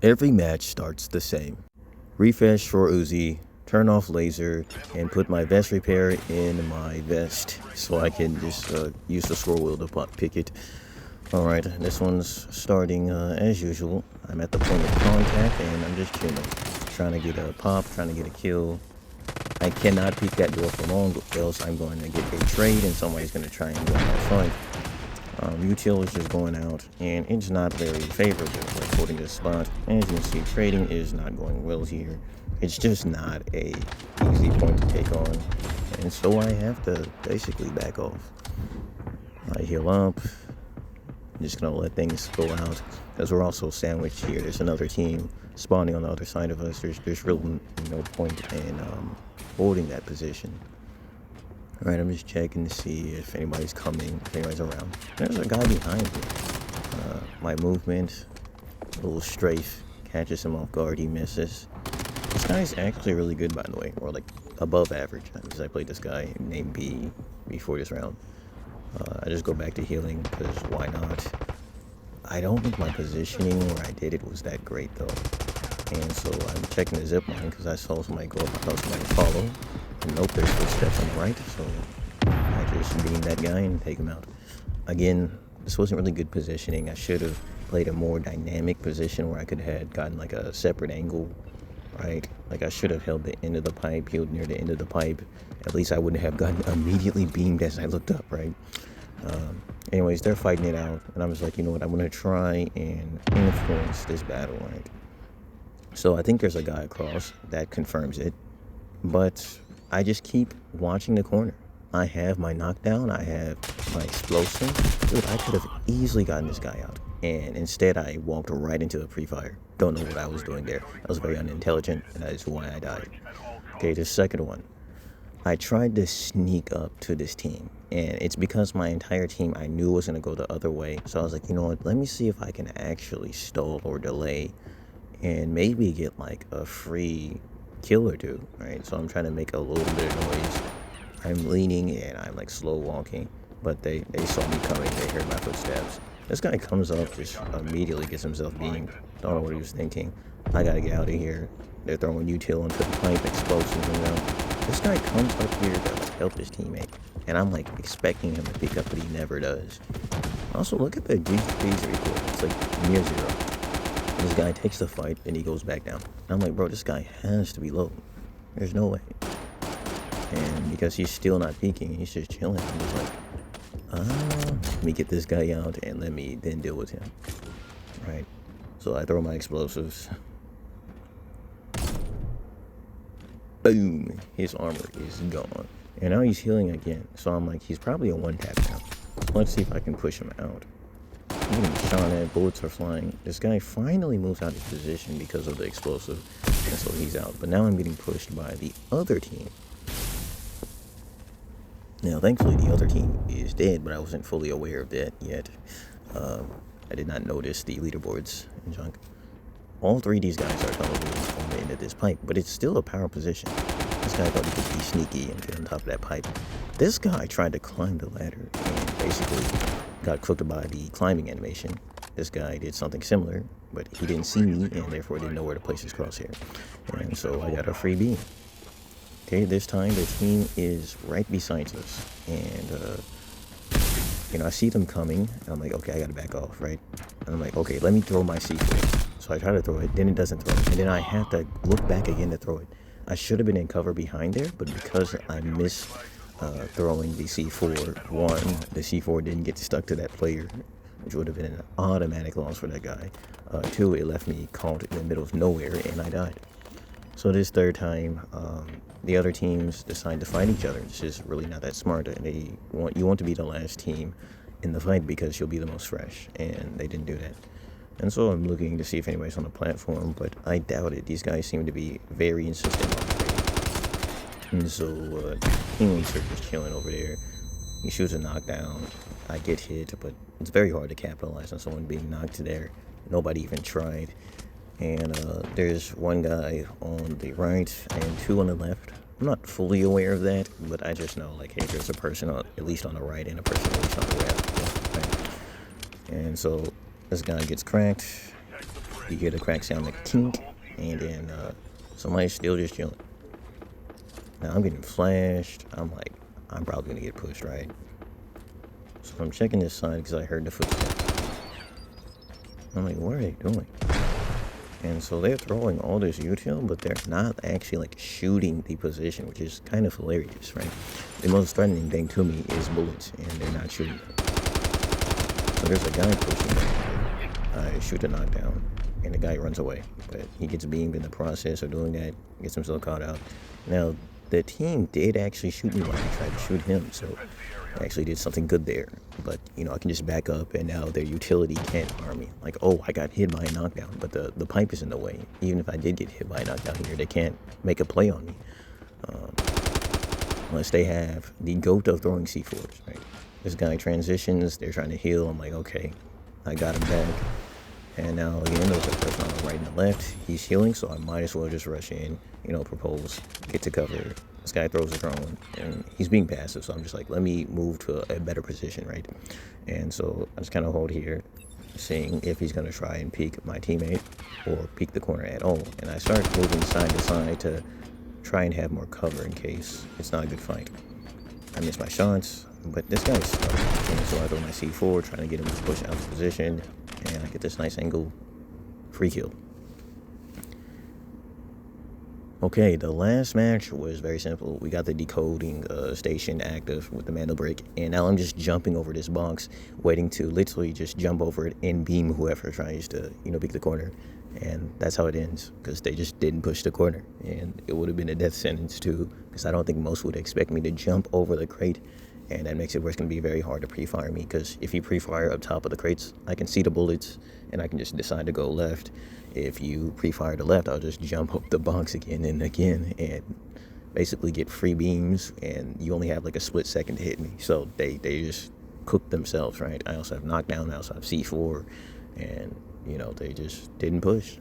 Every match starts the same. Refresh for Uzi, turn off laser, and put my vest repair in my vest so I can just use the scroll wheel to pick it. Alright, this one's starting as usual. I'm at the point of contact and I'm just chilling. Trying to get a pop, trying to get a kill. I cannot peek that door for long, else I'm going to get a trade and somebody's going to try and win that fight. Util is just going out, and it's not very favorable, like holding this spot. As you can see, trading is not going well here. It's just not a easy point to take on, and so I have to basically back off. I heal up. I'm just gonna let things go out, because we're also sandwiched here. There's another team spawning on the other side of us. There's really no point in holding that position. Alright, I'm just checking to see if anybody's coming, if anybody's around. There's a guy behind me. My movement, a little strafe, catches him off guard, he misses. This guy's actually really good, by the way, or like above average, because I played this guy named B before this round. I just go back to healing, because why not? I don't think my positioning where I did it was that great, though. And so I'm checking the zip line, because I saw somebody go up, I thought somebody follow. Nope, there's footsteps on the right, so I just beam that guy and take him out. Again, this wasn't really good positioning. I should have played a more dynamic position where I could have gotten like a separate angle, right? Like I should have held the end of the pipe, healed near the end of the pipe. At least I wouldn't have gotten immediately beamed as I looked up, right? Anyways, they're fighting it out, and I was like, you know what, I'm going to try and influence this battle, right? So I think there's a guy across that confirms it, but I just keep watching the corner. I have my knockdown, I have my explosive. Dude, I could have easily gotten this guy out. And instead I walked right into the pre-fire. Don't know what I was doing there. That was very unintelligent, and that is why I died. Okay, the second one. I tried to sneak up to this team. And it's because my entire team I knew was going to go the other way. So I was like, you know what, let me see if I can actually stall or delay and maybe get like a free kill or two, right? So I'm trying to make a little bit of noise. I'm leaning and I'm like slow walking, but they saw me coming. They heard my footsteps. This guy comes up, just immediately gets himself beamed. Don't know what he was thinking. I gotta get out of here. They're throwing util into the pipe, explosives, you know. This guy comes up here to like help his teammate, and I'm like expecting him to pick up, but he never does. Also, look at the GP's record. It's like near zero. This guy takes the fight and he goes back down. I'm like, bro, this guy has to be low. There's no way. And because he's still not peeking, he's just chilling. I'm just like, let me get this guy out and let me then deal with him. Right? So I throw my explosives. Boom! His armor is gone. And now he's healing again. So I'm like, he's probably a one tap now. Let's see if I can push him out. I'm getting shot at, bullets are flying. This guy finally moves out of position because of the explosive, and so he's out. But now I'm getting pushed by the other team. Now, thankfully, the other team is dead, but I wasn't fully aware of that yet. I did not notice the leaderboards and junk. All three of these guys are probably on the end of this pipe, but it's still a power position. This guy thought he could be sneaky and get on top of that pipe. This guy tried to climb the ladder and basically got cooked by the climbing animation. This guy did something similar, but he didn't see me and therefore didn't know where to place his crosshair. And so I got a free beam. Okay, this time the team is right beside us, and you know, I see them coming, and I'm like, okay, I gotta back off, right? And I'm like, okay, let me throw my C4. So I try to throw it, then it doesn't throw it, and then I have to look back again to throw it. I should have been in cover behind there, but because I missed throwing the C4, one, the C4 didn't get stuck to that player, which would have been an automatic loss for that guy. Two, it left me caught in the middle of nowhere, and I died. So this third time, the other teams decide to fight each other. It's just really not that smart. You want to be the last team in the fight because you'll be the most fresh, and they didn't do that. And so I'm looking to see if anybody's on the platform, but I doubt it. These guys seem to be very insistent on it. And so King is chilling over there. He shoots a knockdown. I get hit, but it's very hard to capitalize on someone being knocked there. Nobody even tried. And there's one guy on the right and two on the left. I'm not fully aware of that, but I just know, like, hey, there's a person at least on the right and a person at least on the left. Right? And so this guy gets cracked. You hear the crack sound like tink, and then somebody's still just chilling. Now I'm getting flashed. I'm like, I'm probably gonna get pushed, right? So I'm checking this side because I heard the footsteps. I'm like, what are they doing? And so they're throwing all this util, but they're not actually like shooting the position, which is kind of hilarious, right? The most threatening thing to me is bullets, and they're not shooting them. So there's a guy pushing me. I shoot a knockdown, and the guy runs away. But he gets beamed in the process of doing that, gets himself caught out. Now, the team did actually shoot me when I tried to shoot him, so I actually did something good there. But, you know, I can just back up, and now their utility can't harm me. Like, oh, I got hit by a knockdown, but the pipe is in the way. Even if I did get hit by a knockdown here, they can't make a play on me. Unless they have the GOAT of throwing C4s, right? This guy transitions, they're trying to heal. I'm like, okay, I got him back. And now again, there's a person on the right and the left. He's healing, so I might as well just rush in, you know, propose, get to cover. This guy throws a drone, and he's being passive, so I'm just like, let me move to a better position, right? And so I just kind of hold here, seeing if he's going to try and peek my teammate or peek the corner at all. And I start moving side to side to try and have more cover in case it's not a good fight. I miss my shots, but this guy's stuck. And so I throw my C4, trying to get him to push out of position, and I get this nice angle, free kill. Okay, the last match was very simple. We got the decoding station active with the mana break, and now I'm just jumping over this box, waiting to literally just jump over it and beam whoever tries to, you know, pick the corner. And that's how it ends, because they just didn't push the corner, and it would have been a death sentence too, because I don't think most would expect me to jump over the crate, and that makes it where it's going to be very hard to pre-fire me, because if you pre-fire up top of the crates, I can see the bullets, and I can just decide to go left. If you pre-fire to left, I'll just jump up the box again and again, and basically get free beams, and you only have like a split second to hit me, so they just cooked themselves, right? I also have knockdown, I also have C4, and you know, they just didn't push.